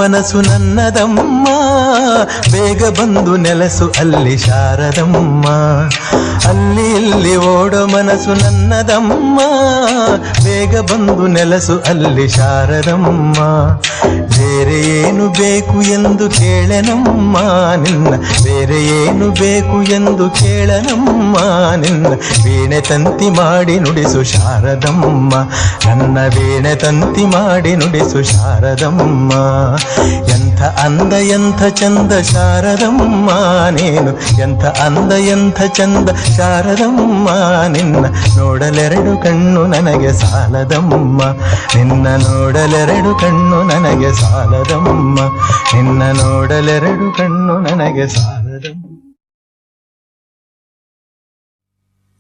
ಮನಸ್ಸು ನನ್ನದಮ್ಮ, ಬೇಗ ಬಂದು ನೆಲಸು ಅಲ್ಲಿ ಶಾರದಮ್ಮ. ಅಲ್ಲಿ ಇಲ್ಲಿ ಓಡೋ ಮನಸ್ಸು ನನ್ನದಮ್ಮ, ಬೇಗ ಬಂದು ನೆಲಸು ಅಲ್ಲಿ ಶಾರದಮ್ಮ. ಬೇರೆ ಏನು ಬೇಕು ಎಂದು ಕೇಳನಮ್ಮ ನಿನ್ನ, ಬೇರೆ ಏನು ಬೇಕು ಎಂದು ಕೇಳನಮ್ಮ ನಿನ್ನ. ವೀಣೆ ತಂತಿ ಮಾಡಿ ನುಡಿಸು ಶಾರದಮ್ಮ, ನನ್ನ ವೀಣೆ ತಂತಿ ಮಾಡಿ ನುಡಿಸು ಶಾರದಮ್ಮ. ಎಂಥ ಅಂದ ಎಂಥ ಚಂದ ಶಾರದಮ್ಮ ನೀನು, ಎಂಥ ಅಂದ ಎಂಥ ಚಂದ ಶಾರದಮ್ಮ ನಿನ್ನ. ನೋಡಲೆರಡು ಕಣ್ಣು ನನಗೆ ಸಾಲದಮ್ಮ, ನಿನ್ನ ನೋಡಲೆರಡು ಕಣ್ಣು ನನಗೆ ಸಾಲದಮ್ಮ, ನಿನ್ನ ನೋಡಲೆರಡು ಕಣ್ಣು ನನಗೆ ಸಾಲ.